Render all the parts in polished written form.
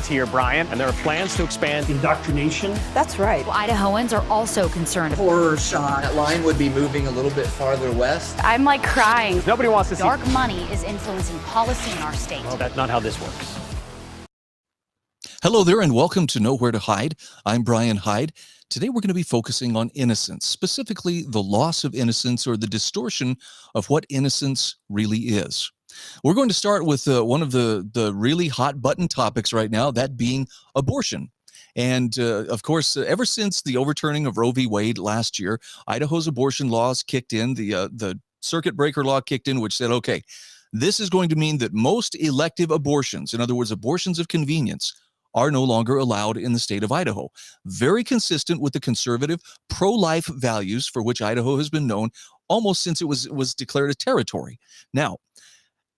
kids here, Brian, and there are plans to expand indoctrination. That's right. Well, Idahoans are also concerned. Horror shot. That line would be moving a little bit farther west. I'm like crying. Nobody wants to see dark money is influencing policy in our state. Well, that's not how this works. Hello there and welcome to Nowhere to Hide. I'm Brian Hyde. Today we're going to be focusing on innocence, specifically the loss of innocence or the distortion of what innocence really is. We're going to start with one of the really hot button topics right now, that being abortion. And of course, ever since the overturning of Roe v. Wade last year, Idaho's abortion laws kicked in, the circuit breaker law kicked in, which said, okay, this is going to mean that most elective abortions, in other words, abortions of convenience, are no longer allowed in the state of Idaho. Very consistent with the conservative pro-life values for which Idaho has been known almost since it was declared a territory. Now,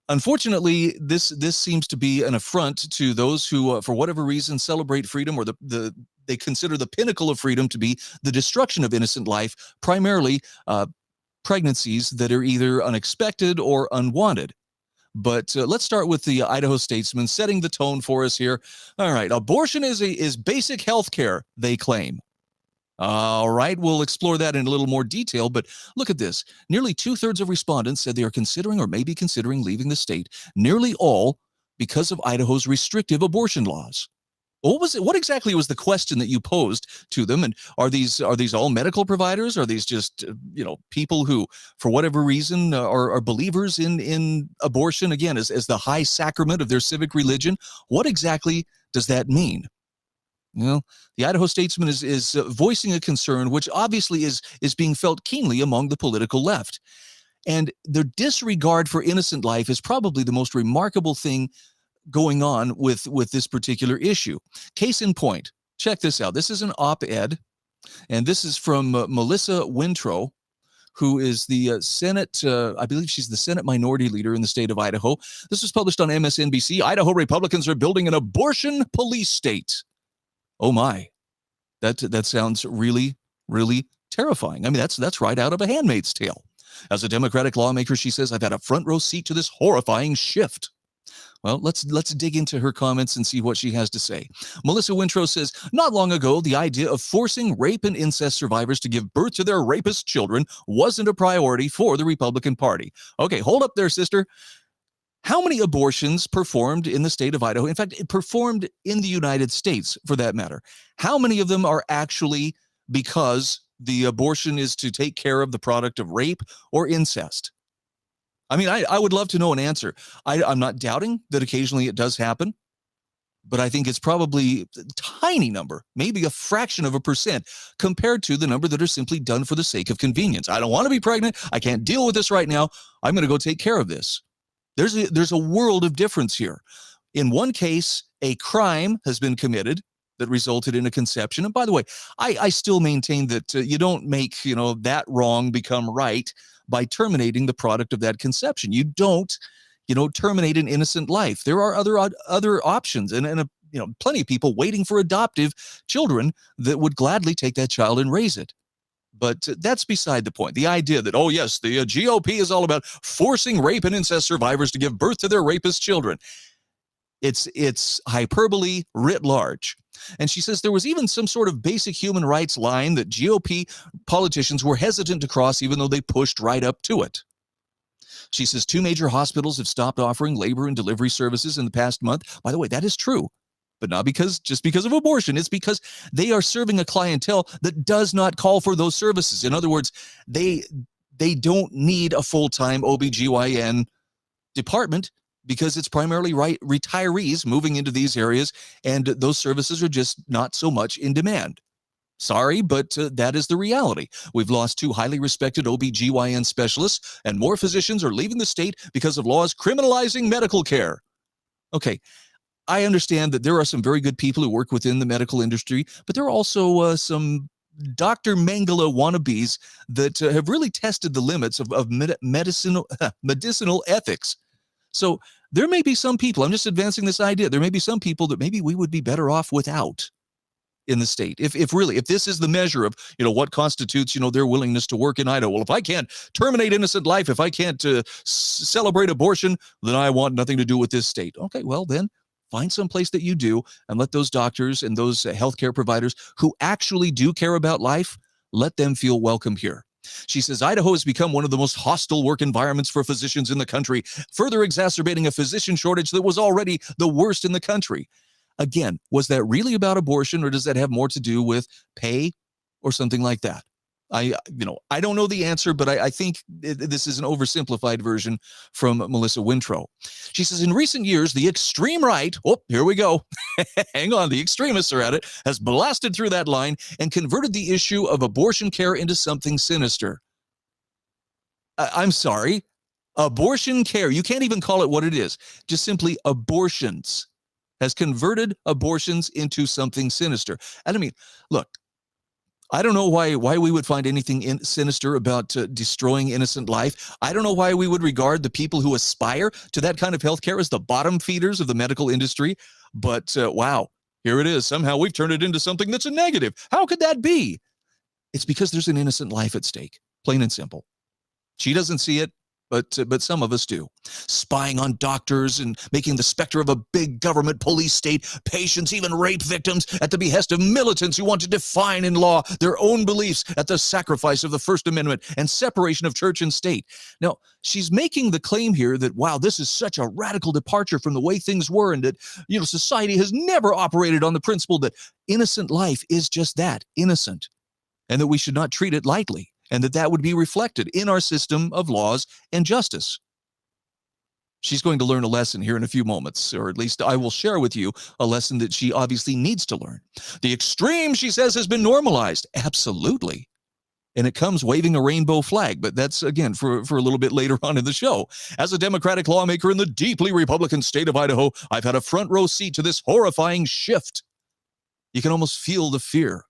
unfortunately, this seems to be an affront to those who, for whatever reason, celebrate freedom, or they consider the pinnacle of freedom to be the destruction of innocent life, primarily pregnancies that are either unexpected or unwanted. But let's start with the Idaho statesman setting the tone for us here. All right, abortion is basic health care, they claim. All right, we'll explore that in a little more detail, but look at this. Nearly 2/3 of respondents said they are considering or may be considering leaving the state, nearly all because of Idaho's restrictive abortion laws. What exactly was the question that you posed to them? And are these all medical providers? Are these just people who, for whatever reason, are believers in abortion again as the high sacrament of their civic religion? What exactly does that mean? Well, the Idaho statesman is voicing a concern which obviously is being felt keenly among the political left, and their disregard for innocent life is probably the most remarkable thing going on with this particular issue. Case in point, check this out. This is an op-ed, and this is from Melissa Wintrow, who is the Senate, I believe she's the Senate Minority Leader in the state of Idaho. This was published on MSNBC. Idaho Republicans are building an abortion police state. Oh my, that sounds really, really terrifying. I mean, that's right out of A Handmaid's Tale. As a Democratic lawmaker, she says, I've had a front row seat to this horrifying shift. Well, let's dig into her comments and see what she has to say. Melissa Wintrow says, not long ago, the idea of forcing rape and incest survivors to give birth to their rapist children wasn't a priority for the Republican Party. Okay, hold up there, sister. How many abortions performed in the state of Idaho? In fact, it performed in the United States, for that matter. How many of them are actually because the abortion is to take care of the product of rape or incest? I mean, I would love to know an answer. I'm not doubting that occasionally it does happen, but I think it's probably a tiny number, maybe a fraction of a percent, compared to the number that are simply done for the sake of convenience. I don't want to be pregnant. I can't deal with this right now. I'm going to go take care of this. There's a world of difference here. In one case, a crime has been committed that resulted in a conception. And by the way, I still maintain that you don't make that wrong become right by terminating the product of that conception. You don't, terminate an innocent life. There are other options, and plenty of people waiting for adoptive children that would gladly take that child and raise it. But that's beside the point. The idea that, oh yes, the GOP is all about forcing rape and incest survivors to give birth to their rapist children. It's hyperbole writ large. And she says there was even some sort of basic human rights line that GOP politicians were hesitant to cross, even though they pushed right up to it. She says 2 major hospitals have stopped offering labor and delivery services in the past month. By the way, that is true, but not just because of abortion. It's because they are serving a clientele that does not call for those services. In other words, they don't need a full-time OBGYN department, because it's primarily retirees moving into these areas, and those services are just not so much in demand. Sorry, but that is the reality. We've lost 2 highly respected OBGYN specialists, and more physicians are leaving the state because of laws criminalizing medical care. Okay, I understand that there are some very good people who work within the medical industry, but there are also some Dr. Mengele wannabes that have really tested the limits of medicinal ethics. So there may be some people, I'm just advancing this idea, there may be some people that maybe we would be better off without in the state. If this is the measure of, what constitutes, their willingness to work in Idaho. Well, if I can't terminate innocent life, if I can't celebrate abortion, then I want nothing to do with this state. Okay, well then, Find some place that you do and let those doctors and those healthcare providers who actually do care about life, let them feel welcome here. She says, Idaho has become one of the most hostile work environments for physicians in the country, further exacerbating a physician shortage that was already the worst in the country. Again, was that really about abortion, or does that have more to do with pay or something like that? I don't know the answer, but I think this is an oversimplified version from Melissa Wintrow. She says, in recent years, the extreme right, here we go, hang on, the extremists are at it, has blasted through that line and converted the issue of abortion care into something sinister. I'm sorry, abortion care, you can't even call it what it is, just simply abortions, has converted abortions into something sinister. And I mean, look, I don't know why we would find anything sinister about destroying innocent life. I don't know why we would regard the people who aspire to that kind of healthcare as the bottom feeders of the medical industry. But wow, here it is. Somehow we've turned it into something that's a negative. How could that be? It's because there's an innocent life at stake, plain and simple. She doesn't see it, but some of us do. Spying on doctors and making the specter of a big government police state, patients, even rape victims, at the behest of militants who want to define in law their own beliefs at the sacrifice of the First Amendment and separation of church and state. Now, she's making the claim here that, wow, this is such a radical departure from the way things were, and that, society has never operated on the principle that innocent life is just that, innocent, and that we should not treat it lightly, and that would be reflected in our system of laws and justice. She's going to learn a lesson here in a few moments, or at least I will share with you a lesson that she obviously needs to learn. The extreme, she says, has been normalized. Absolutely. And it comes waving a rainbow flag, but that's, again, for a little bit later on in the show. As a Democratic lawmaker in the deeply Republican state of Idaho, I've had a front row seat to this horrifying shift. You can almost feel the fear.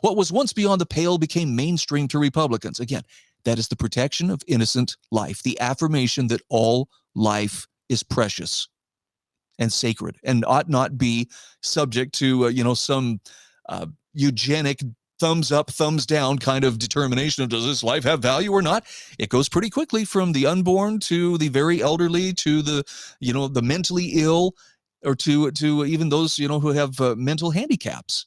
What was once beyond the pale became mainstream to Republicans. Again, that is the protection of innocent life, the affirmation that all life is precious and sacred and ought not be subject to, some eugenic thumbs up, thumbs down kind of determination of does this life have value or not. It goes pretty quickly from the unborn to the very elderly to the mentally ill, or to even those, who have mental handicaps.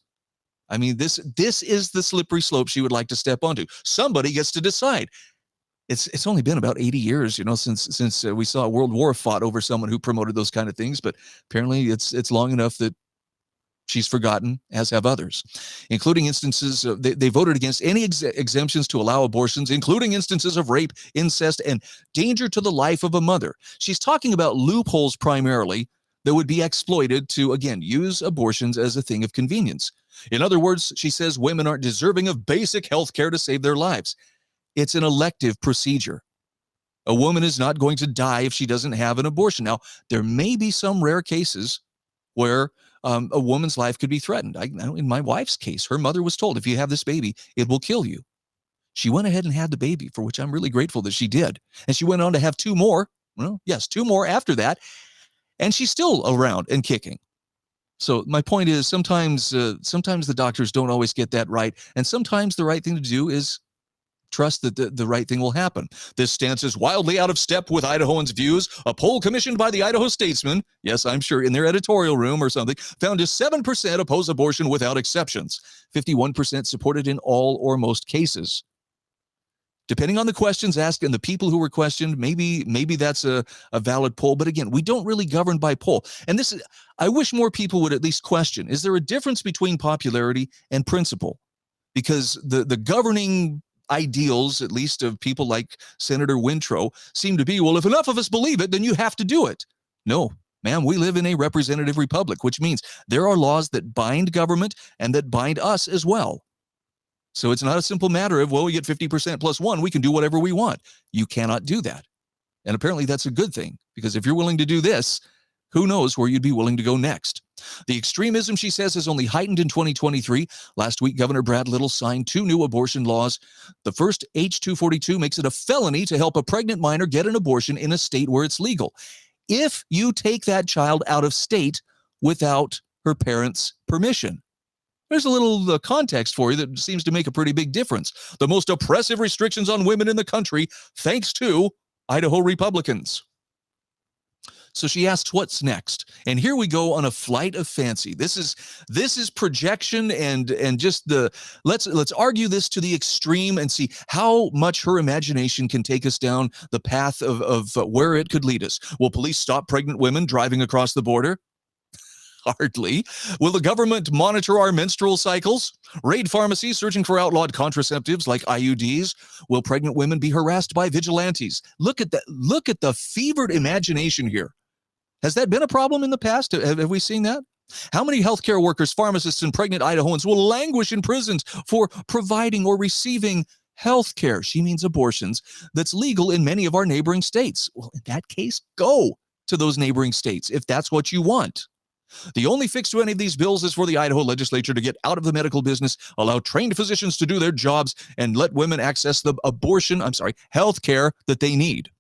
I mean, this is the slippery slope she would like to step onto. Somebody gets to decide. It's only been about 80 years, since we saw a world war fought over someone who promoted those kind of things. But apparently it's long enough that she's forgotten, as have others, including instances they voted against any exemptions to allow abortions, including instances of rape, incest, and danger to the life of a mother. She's talking about loopholes primarily that would be exploited to, again, use abortions as a thing of convenience. In other words, she says women aren't deserving of basic health care to save their lives. It's an elective procedure. A woman is not going to die if she doesn't have an abortion. Now, there may be some rare cases where a woman's life could be threatened. In my wife's case, her mother was told, if you have this baby, it will kill you. She went ahead and had the baby, for which I'm really grateful that she did. And she went on to have two more after that. And she's still around and kicking. So my point is, sometimes the doctors don't always get that right. And sometimes the right thing to do is trust that the right thing will happen. This stance is wildly out of step with Idahoans' views. A poll commissioned by the Idaho Statesman, yes, I'm sure in their editorial room or something, found just 7% oppose abortion without exceptions. 51% supported in all or most cases. Depending on the questions asked and the people who were questioned, maybe that's a valid poll. But again, we don't really govern by poll. And I wish more people would at least question, is there a difference between popularity and principle? Because the governing ideals, at least of people like Senator Wintrow, seem to be, well, if enough of us believe it, then you have to do it. No, ma'am, we live in a representative republic, which means there are laws that bind government and that bind us as well. So it's not a simple matter of, well, we get 50% plus one, we can do whatever we want. You cannot do that. And apparently that's a good thing, because if you're willing to do this, who knows where you'd be willing to go next. The extremism, she says, has only heightened in 2023. Last week, Governor Brad Little signed 2 new abortion laws. The first, H-242, makes it a felony to help a pregnant minor get an abortion in a state where it's legal, if you take that child out of state without her parents' permission. There's a little context for you that seems to make a pretty big difference. The most oppressive restrictions on women in the country, thanks to Idaho Republicans. So she asks, what's next? And here we go on a flight of fancy. This is projection and just let's argue this to the extreme and see how much her imagination can take us down the path of where it could lead us. Will police stop pregnant women driving across the border? Hardly. Will the government monitor our menstrual cycles? Raid pharmacies searching for outlawed contraceptives like IUDs? Will pregnant women be harassed by vigilantes? Look at that. Look at the fevered imagination here. Has that been a problem in the past? Have we seen that? How many healthcare workers, pharmacists, and pregnant Idahoans will languish in prisons for providing or receiving health care? She means abortions. That's legal in many of our neighboring states. Well, in that case, go to those neighboring states if that's what you want. The only fix to any of these bills is for the Idaho legislature to get out of the medical business, allow trained physicians to do their jobs, and let women access the health care that they need.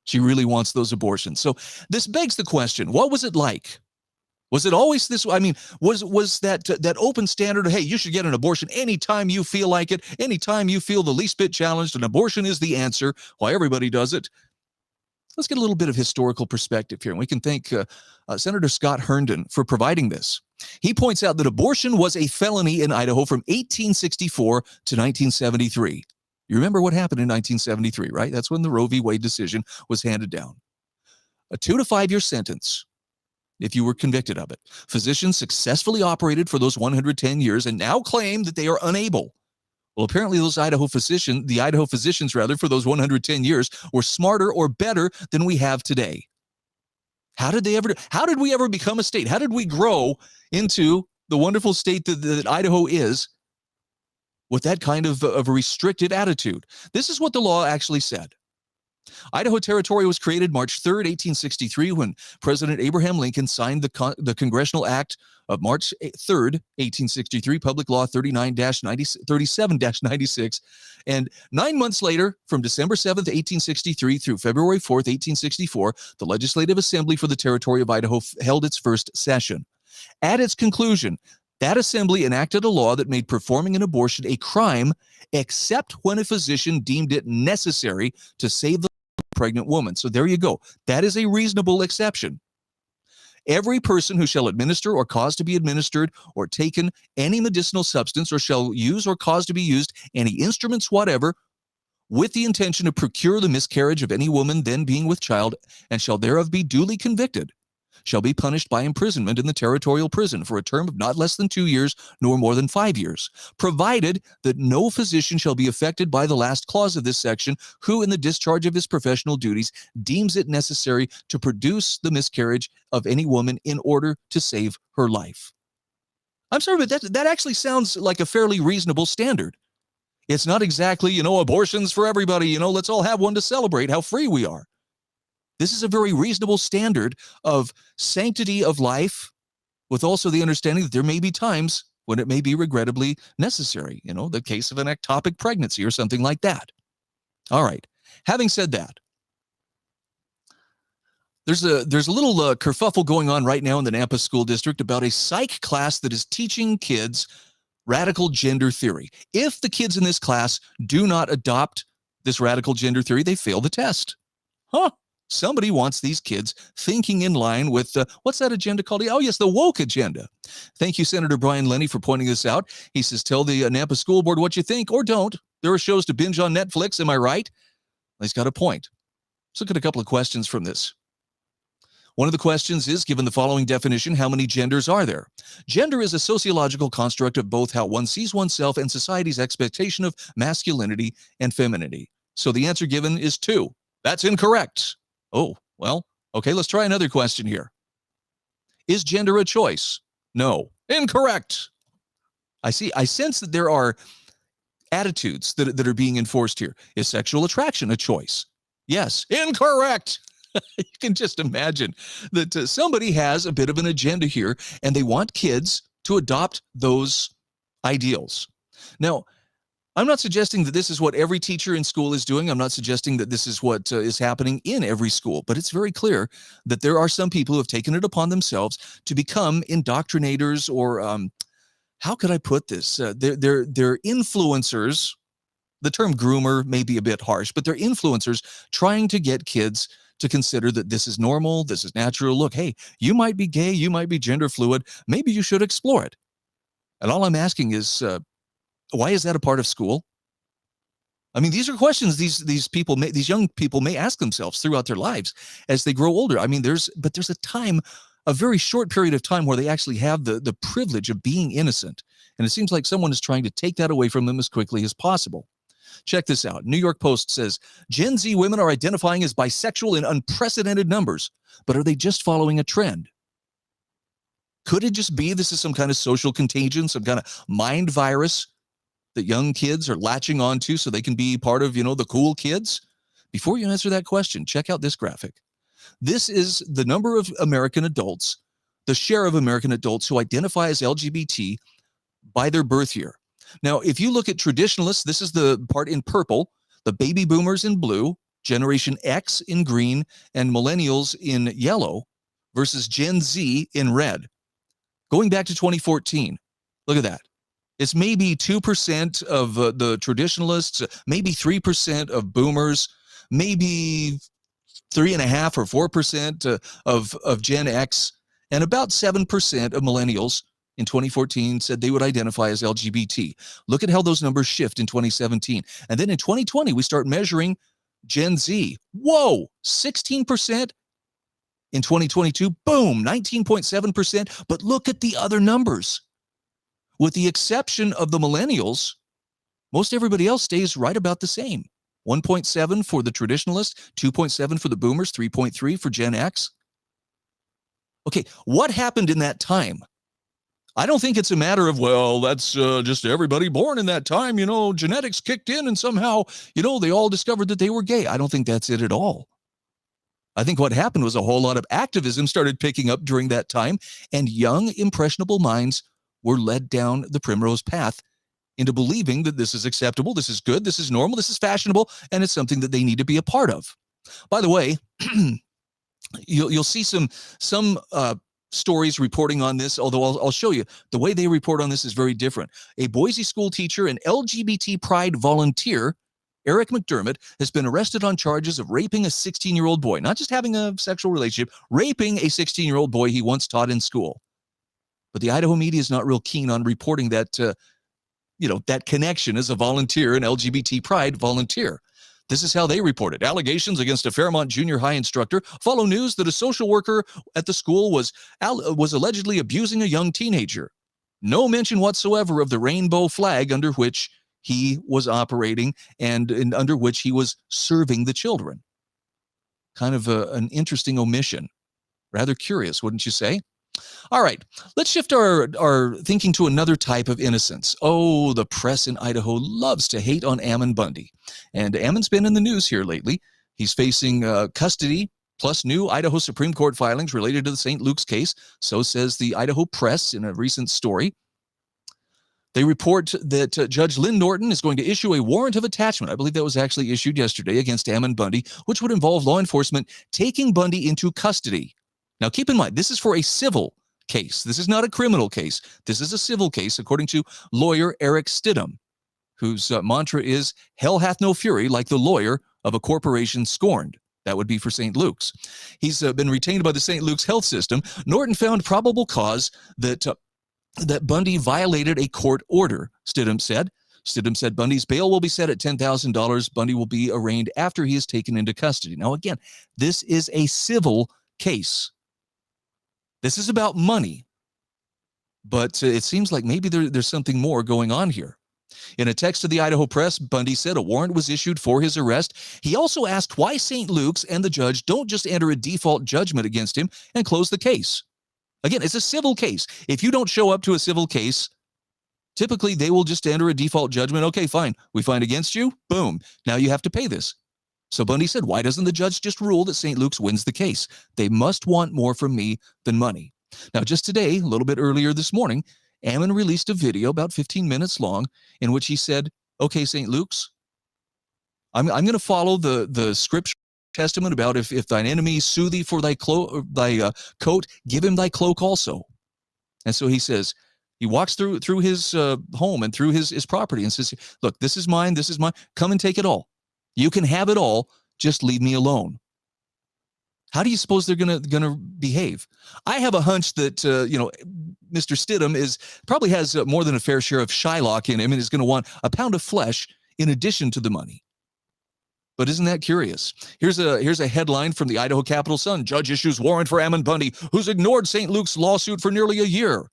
She really wants those abortions. So this begs the question, what was it like? Was it always this? I mean, was that open standard of, hey, you should get an abortion anytime you feel like it, anytime you feel the least bit challenged, an abortion is the answer, why everybody does it? Let's get a little bit of historical perspective here, and we can thank Senator Scott Herndon for providing this. He points out that abortion was a felony in Idaho from 1864 to 1973. You remember what happened in 1973, right? That's when the Roe v. Wade decision was handed down. A 2 to 5 year sentence if you were convicted of it. Physicians successfully operated for those 110 years and now claim that they are unable. Well, apparently the Idaho physicians for those 110 years were smarter or better than we have today. How did we ever become a state? How did we grow into the wonderful state that Idaho is with that kind of a restrictive attitude? This is what the law actually said. Idaho Territory was created March 3rd, 1863, when President Abraham Lincoln signed the Congressional Act of March 3rd, 1863, Public Law 37-96. And 9 months later, from December 7th, 1863 through February 4th, 1864, the Legislative Assembly for the Territory of Idaho held its first session. At its conclusion, that assembly enacted a law that made performing an abortion a crime, except when a physician deemed it necessary to save the pregnant woman. So there you go. That is a reasonable exception. Every person who shall administer or cause to be administered or taken any medicinal substance or shall use or cause to be used any instruments whatever with the intention to procure the miscarriage of any woman then being with child and shall thereof be duly convicted shall be punished by imprisonment in the territorial prison for a term of not less than 2 years nor more than 5 years, provided that no physician shall be affected by the last clause of this section, who in the discharge of his professional duties deems it necessary to produce the miscarriage of any woman in order to save her life. I'm sorry, but that actually sounds like a fairly reasonable standard. It's not exactly, abortions for everybody, let's all have one to celebrate how free we are. This is a very reasonable standard of sanctity of life, with also the understanding that there may be times when it may be regrettably necessary, the case of an ectopic pregnancy or something like that. All right. Having said that, there's a little kerfuffle going on right now in the Nampa School District about a psych class that is teaching kids radical gender theory. If the kids in this class do not adopt this radical gender theory, they fail the test. Somebody wants these kids thinking in line with, what's that agenda called? Oh, yes, the woke agenda. Thank you, Senator Brian Lenny, for pointing this out. He says, tell the Nampa School Board what you think, or don't. There are shows to binge on Netflix, am I right? He's got a point. Let's look at a couple of questions from this. One of the questions is, given the following definition, how many genders are there? Gender is a sociological construct of both how one sees oneself and society's expectation of masculinity and femininity. So the answer given is 2. That's incorrect. Oh, well, okay, let's try another question here. Is gender a choice? No. Incorrect. I sense that there are attitudes that are being enforced here. Is sexual attraction a choice? Yes. Incorrect. You can just imagine that somebody has a bit of an agenda here, and they want kids to adopt those ideals. Now, I'm not suggesting that this is what every teacher in school is doing. I'm not suggesting that this is what is happening in every school, but it's very clear that there are some people who have taken it upon themselves to become indoctrinators, or how could I put this? They're influencers. The term groomer may be a bit harsh, but they're influencers trying to get kids to consider that this is normal, this is natural. Look, hey, you might be gay, you might be gender fluid, maybe you should explore it. And all I'm asking is, why is that a part of school? I mean, these are questions these people may, these young people may ask themselves throughout their lives as they grow older. I mean, there's a time, a very short period of time where they actually have the privilege of being innocent. And it seems like someone is trying to take that away from them as quickly as possible. Check this out. New York Post says, Gen Z women are identifying as bisexual in unprecedented numbers, but are they just following a trend? Could it just be this is some kind of social contagion, some kind of mind virus that young kids are latching onto so they can be part of, the cool kids? Before you answer that question, check out this graphic. This is the number of American adults, the share of American adults who identify as LGBT by their birth year. Now, if you look at traditionalists, this is the part in purple, the baby boomers in blue, Generation X in green, and millennials in yellow versus Gen Z in red. Going back to 2014, look at that. It's maybe 2% of the traditionalists, maybe 3% of boomers, maybe 3.5 or 4% of Gen X, and about 7% of millennials in 2014 said they would identify as LGBT. Look at how those numbers shift in 2017. And then in 2020, we start measuring Gen Z. Whoa, 16%. In 2022, boom, 19.7%. But look at the other numbers. With the exception of the millennials, most everybody else stays right about the same. 1.7 for the traditionalists, 2.7 for the boomers, 3.3 for Gen X. Okay, what happened in that time? I don't think it's a matter of, well, that's just everybody born in that time, genetics kicked in and somehow, they all discovered that they were gay. I don't think that's it at all. I think what happened was a whole lot of activism started picking up during that time, and young, impressionable minds were led down the primrose path into believing that this is acceptable, this is good, this is normal, this is fashionable, and it's something that they need to be a part of. By the way, you'll see some stories reporting on this, although I'll show you the way they report on this is very different. A Boise school teacher and LGBT pride volunteer, Eric McDermott, has been arrested on charges of raping a 16-year-old boy, not just having a sexual relationship, raping a 16-year-old boy he once taught in school. But the Idaho media is not real keen on reporting that, that connection as a volunteer, an LGBT pride volunteer. This is how they report it. Allegations against a Fairmont junior high instructor follow news that a social worker at the school was allegedly abusing a young teenager. No mention whatsoever of the rainbow flag under which he was operating and under which he was serving the children. Kind of an interesting omission. Rather curious, wouldn't you say? All right, let's shift our thinking to another type of innocence. Oh, the press in Idaho loves to hate on Ammon Bundy. And Ammon's been in the news here lately. He's facing custody plus new Idaho Supreme Court filings related to the St. Luke's case. So says the Idaho Press in a recent story. They report that Judge Lynn Norton is going to issue a warrant of attachment. I believe that was actually issued yesterday against Ammon Bundy, which would involve law enforcement taking Bundy into custody. Now, keep in mind, this is for a civil case. This is not a criminal case. This is a civil case, according to lawyer Eric Stidham, whose mantra is, hell hath no fury like the lawyer of a corporation scorned. That would be for St. Luke's. He's been retained by the St. Luke's health system. Norton found probable cause that Bundy violated a court order, Stidham said. Stidham said Bundy's bail will be set at $10,000. Bundy will be arraigned after he is taken into custody. Now, again, this is a civil case. This is about money, but it seems like maybe there's something more going on here. In a text to the Idaho Press, Bundy said a warrant was issued for his arrest. He also asked why St. Luke's and the judge don't just enter a default judgment against him and close the case. Again, it's a civil case. If you don't show up to a civil case, typically they will just enter a default judgment. Okay, fine. We find against you. Boom. Now you have to pay this. So Bundy said, why doesn't the judge just rule that St. Luke's wins the case? They must want more from me than money. Now, just today, a little bit earlier this morning, Ammon released a video about 15 minutes long in which he said, okay, St. Luke's, I'm going to follow the scripture testament about if thine enemy sue thee for thy coat, give him thy cloak also. And so he says, he walks through his home and through his property and says, look, this is mine, come and take it all. You can have it all, just leave me alone. How do you suppose they're gonna behave? I have a hunch that Mr. Stidham probably has more than a fair share of Shylock in him and is going to want a pound of flesh in addition to the money. But isn't that curious? Here's a headline from the Idaho Capital Sun. Judge issues warrant for Ammon Bundy, who's ignored St. Luke's lawsuit for nearly a year.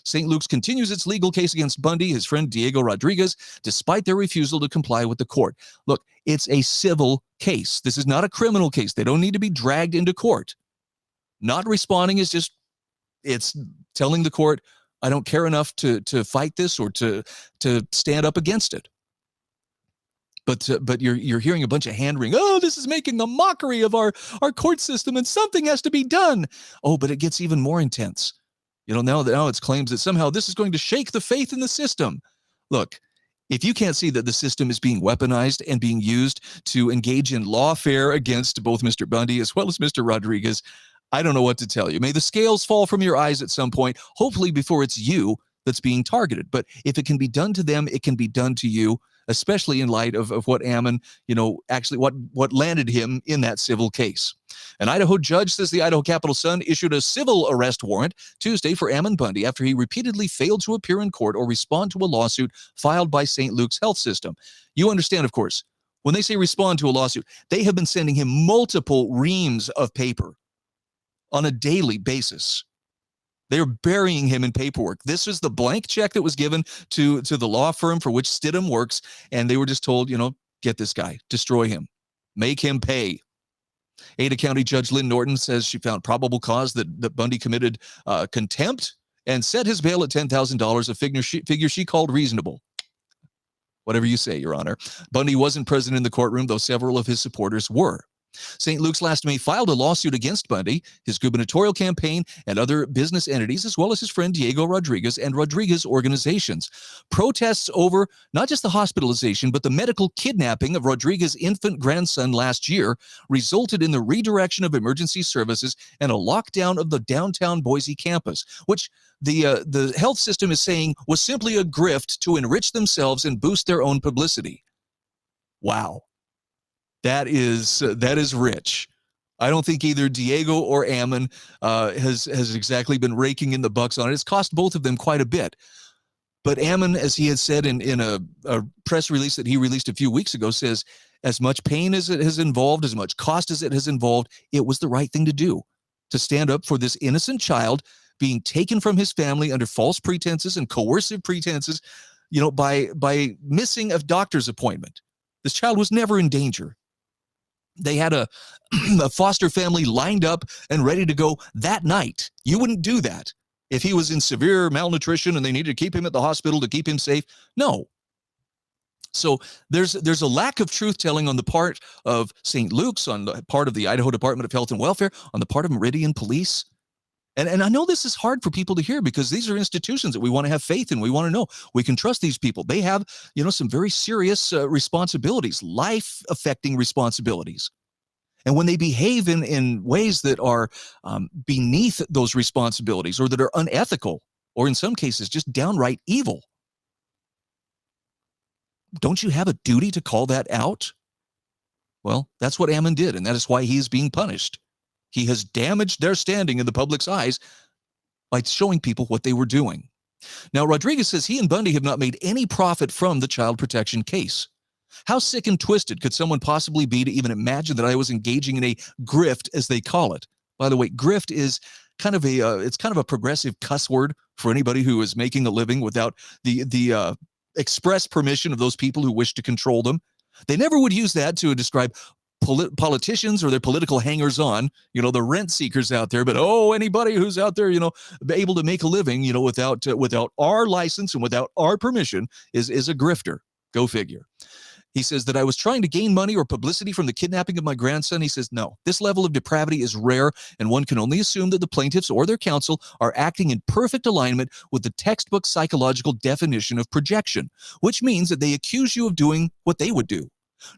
St. Luke's continues its legal case against Bundy, his friend Diego Rodriguez, despite their refusal to comply with the court. Look, it's a civil case. This is not a criminal case. They don't need to be dragged into court. Not responding is it's telling the court, I don't care enough to fight this or to stand up against it. But you're hearing a bunch of hand-wringing. Oh, this is making a mockery of our court system, and something has to be done. Oh, but it gets even more intense. Now it's claims that somehow this is going to shake the faith in the system. Look, if you can't see that the system is being weaponized and being used to engage in lawfare against both Mr. Bundy as well as Mr. Rodriguez, I don't know what to tell you. May the scales fall from your eyes at some point, hopefully before it's you that's being targeted. But if it can be done to them, it can be done to you, especially in light of what Ammon, actually what landed him in that civil case. An Idaho judge, says the Idaho Capital Sun, issued a civil arrest warrant Tuesday for Ammon Bundy after he repeatedly failed to appear in court or respond to a lawsuit filed by St. Luke's Health System. You understand, of course, when they say respond to a lawsuit, they have been sending him multiple reams of paper on a daily basis. They're burying him in paperwork. This is the blank check that was given to the law firm for which Stidham works, and they were just told, get this guy, destroy him, make him pay. Ada County Judge Lynn Norton says she found probable cause that Bundy committed contempt and set his bail at $10,000, a figure she called reasonable. Whatever you say, Your Honor. Bundy wasn't present in the courtroom, though several of his supporters were. St. Luke's last May filed a lawsuit against Bundy, his gubernatorial campaign, and other business entities, as well as his friend Diego Rodriguez and Rodriguez organizations. Protests over not just the hospitalization, but the medical kidnapping of Rodriguez's infant grandson last year resulted in the redirection of emergency services and a lockdown of the downtown Boise campus, which the health system is saying was simply a grift to enrich themselves and boost their own publicity. Wow. That is rich. I don't think either Diego or Ammon has exactly been raking in the bucks on it. It's cost both of them quite a bit. But Ammon, as he had said in a press release that he released a few weeks ago, says as much pain as it has involved, as much cost as it has involved, it was the right thing to do, to stand up for this innocent child being taken from his family under false pretenses and coercive pretenses, by missing a doctor's appointment. This child was never in danger. They had a foster family lined up and ready to go that night. You wouldn't do that if he was in severe malnutrition and they needed to keep him at the hospital to keep him safe. No. So there's a lack of truth-telling on the part of St. Luke's, on the part of the Idaho Department of Health and Welfare, on the part of Meridian Police. And I know this is hard for people to hear because these are institutions that we want to have faith in. We want to know we can trust these people. They have, some very serious responsibilities, life-affecting responsibilities. And when they behave in ways that are beneath those responsibilities or that are unethical, or in some cases just downright evil, don't you have a duty to call that out? Well, that's what Ammon did, and that is why he is being punished. He has damaged their standing in the public's eyes by showing people what they were doing. Now, Rodriguez says he and Bundy have not made any profit from the child protection case. How sick and twisted could someone possibly be to even imagine that I was engaging in a grift, as they call it? By the way, grift is kind of a progressive cuss word for anybody who is making a living without the express permission of those people who wish to control them. They never would use that to describe politicians or their political hangers-on, the rent seekers out there. But anybody who's out there, able to make a living, without our license and without our permission is a grifter. Go figure. He says that I was trying to gain money or publicity from the kidnapping of my grandson. He says, no, this level of depravity is rare, and one can only assume that the plaintiffs or their counsel are acting in perfect alignment with the textbook psychological definition of projection, which means that they accuse you of doing what they would do.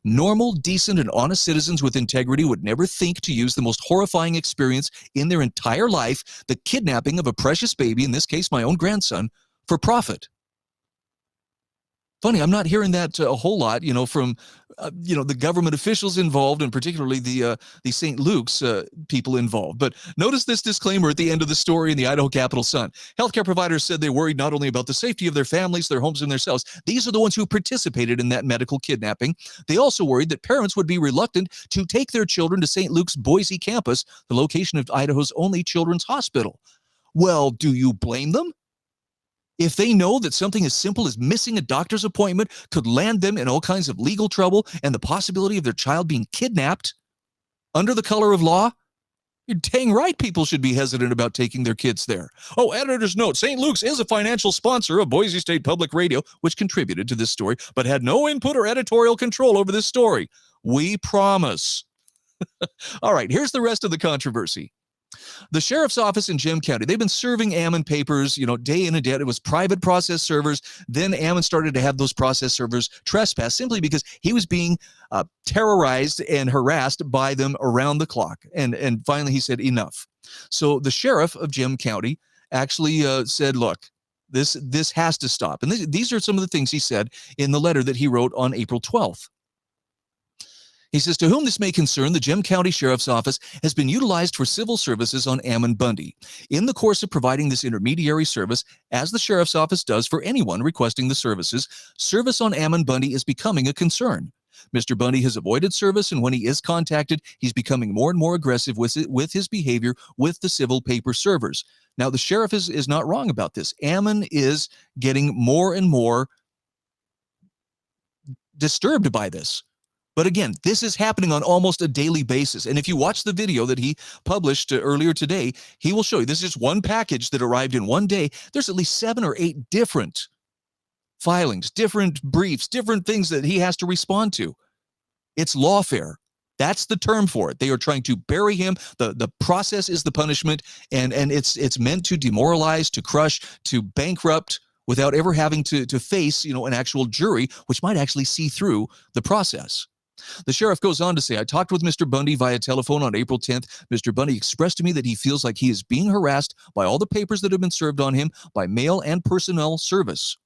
Normal, decent, and honest citizens with integrity would never think to use the most horrifying experience in their entire life, the kidnapping of a precious baby, in this case my own grandson, for profit. Funny, I'm not hearing that a whole lot, from the government officials involved, and particularly the St. Luke's people involved. But notice this disclaimer at the end of the story in the Idaho Capital Sun. Healthcare providers said they worried not only about the safety of their families, their homes, and themselves. These are the ones who participated in that medical kidnapping. They also worried that parents would be reluctant to take their children to St. Luke's Boise campus, the location of Idaho's only children's hospital. Well, do you blame them? If they know that something as simple as missing a doctor's appointment could land them in all kinds of legal trouble and the possibility of their child being kidnapped under the color of law, you're dang right people should be hesitant about taking their kids there. Oh, editor's note, St. Luke's is a financial sponsor of Boise State Public Radio, which contributed to this story, but had no input or editorial control over this story. We promise. All right, here's the rest of the controversy. The sheriff's office in Gem County, they've been serving Ammon papers, day in and day out. It was private process servers. Then Ammon started to have those process servers trespass simply because he was being terrorized and harassed by them around the clock. And finally he said enough. So the sheriff of Gem County actually said, look, this has to stop. And these are some of the things he said in the letter that he wrote on April 12th. He says, to whom this may concern, the Gem County Sheriff's Office has been utilized for civil services on Ammon Bundy. In the course of providing this intermediary service, as the Sheriff's Office does for anyone requesting the services, service on Ammon Bundy is becoming a concern. Mr. Bundy has avoided service, and when he is contacted, he's becoming more and more aggressive with his behavior with the civil paper servers. Now, the sheriff is not wrong about this. Ammon is getting more and more disturbed by this. But again, this is happening on almost a daily basis. And if you watch the video that he published earlier today, he will show you this is just one package that arrived in one day. There's at least 7 or 8 different filings, different briefs, different things that he has to respond to. It's lawfare. That's the term for it. They are trying to bury him. The process is the punishment, and it's meant to demoralize, to crush, to bankrupt without ever having to face, an actual jury, which might actually see through the process. The sheriff goes on to say, I talked with Mr. Bundy via telephone on April 10th. Mr. Bundy expressed to me that he feels like he is being harassed by all the papers that have been served on him by mail and personnel service.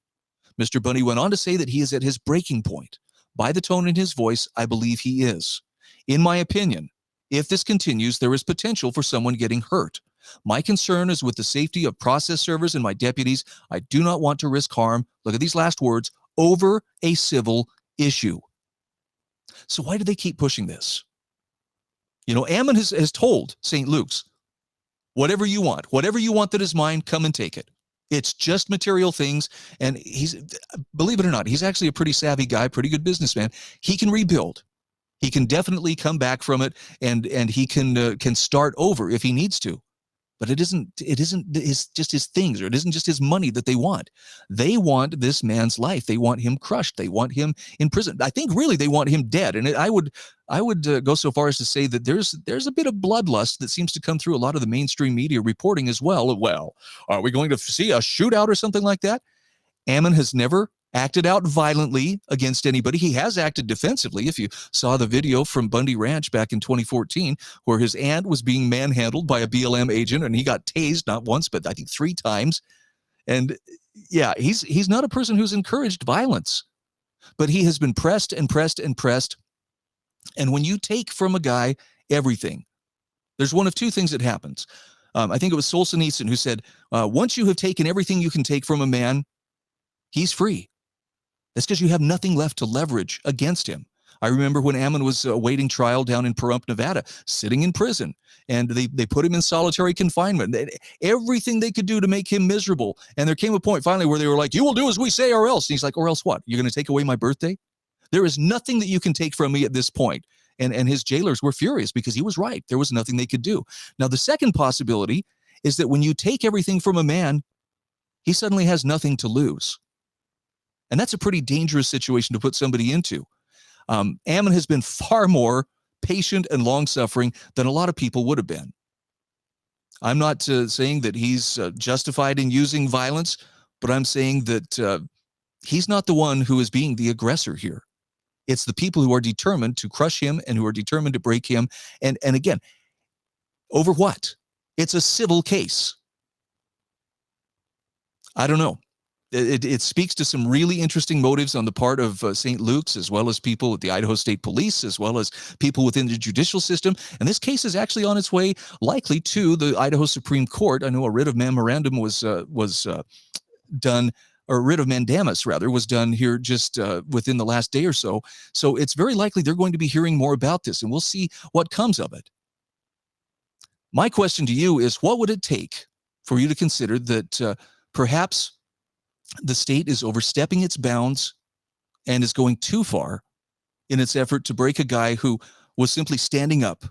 Mr. Bundy went on to say that he is at his breaking point. By the tone in his voice, I believe he is. In my opinion, if this continues, there is potential for someone getting hurt. My concern is with the safety of process servers and my deputies. I do not want to risk harm, look at these last words, over a civil issue. So why do they keep pushing this? Ammon has told St. Luke's, whatever you want that is mine, come and take it. It's just material things. And he's, believe it or not, he's actually a pretty savvy guy, pretty good businessman. He can rebuild. He can definitely come back from it, and he can start over if he needs to. But it isn't just his things, or it isn't just his money that they want. They want this man's life. They want him crushed. They want him in prison. I think really they want him dead. And I would go so far as to say that there's a bit of bloodlust that seems to come through a lot of the mainstream media reporting as well. Well, are we going to see a shootout or something like that? Ammon has never acted out violently against anybody. He has acted defensively. If you saw the video from Bundy Ranch back in 2014, where his aunt was being manhandled by a BLM agent and he got tased not once, but I think 3 times. And yeah, he's not a person who's encouraged violence, but he has been pressed and pressed and pressed. And when you take from a guy everything, there's one of 2 things that happens. I think it was Solzhenitsyn who said, once you have taken everything you can take from a man, he's free. That's because you have nothing left to leverage against him. I remember when Ammon was awaiting trial down in Pahrump, Nevada, sitting in prison, and they put him in solitary confinement. Everything they could do to make him miserable. And there came a point finally where they were like, you will do as we say or else. And he's like, or else what? You're going to take away my birthday? There is nothing that you can take from me at this point. And his jailers were furious because he was right. There was nothing they could do. Now, the second possibility is that when you take everything from a man, he suddenly has nothing to lose. And that's a pretty dangerous situation to put somebody into. Ammon has been far more patient and long-suffering than a lot of people would have been. I'm not saying that he's justified in using violence, but I'm saying that he's not the one who is being the aggressor here. It's the people who are determined to crush him and who are determined to break him. And again, over what? It's a civil case. I don't know. It speaks to some really interesting motives on the part of St. Luke's, as well as people at the Idaho State Police, as well as people within the judicial system. And this case is actually on its way likely to the Idaho Supreme Court. I know a writ of memorandum was done, or writ of mandamus rather, was done here just within the last day or so. So it's very likely they're going to be hearing more about this, and we'll see what comes of it. My question to you is, what would it take for you to consider that perhaps the state is overstepping its bounds and is going too far in its effort to break a guy who was simply standing up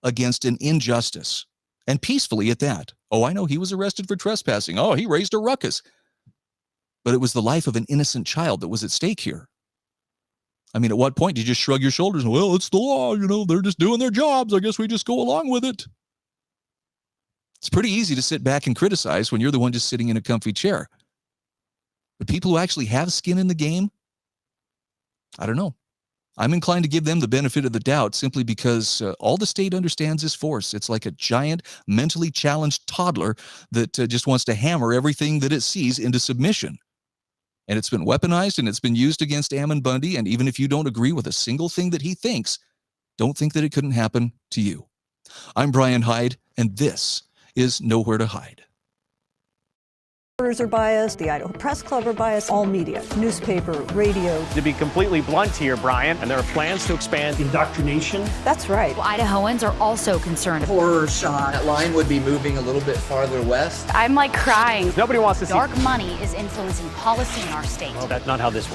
against an injustice, and peacefully at that? Oh, I know he was arrested for trespassing. Oh, he raised a ruckus. But it was the life of an innocent child that was at stake here. I mean, at what point do you just shrug your shoulders and, well, it's the law, they're just doing their jobs. I guess we just go along with it. It's pretty easy to sit back and criticize when you're the one just sitting in a comfy chair. But people who actually have skin in the game, I don't know. I'm inclined to give them the benefit of the doubt simply because all the state understands is force. It's like a giant, mentally challenged toddler that just wants to hammer everything that it sees into submission. And it's been weaponized, and it's been used against Ammon Bundy. And even if you don't agree with a single thing that he thinks, don't think that it couldn't happen to you. I'm Brian Hyde, and this is Nowhere to Hide. Reporters are biased, the Idaho Press Club are biased, all media, newspaper, radio. To be completely blunt here, Brian, and there are plans to expand indoctrination. That's right. Idahoans are also concerned. Horror shot. That line would be moving a little bit farther west. I'm like crying. Nobody wants to see. Dark money is influencing policy in our state. Well, that's not how this works.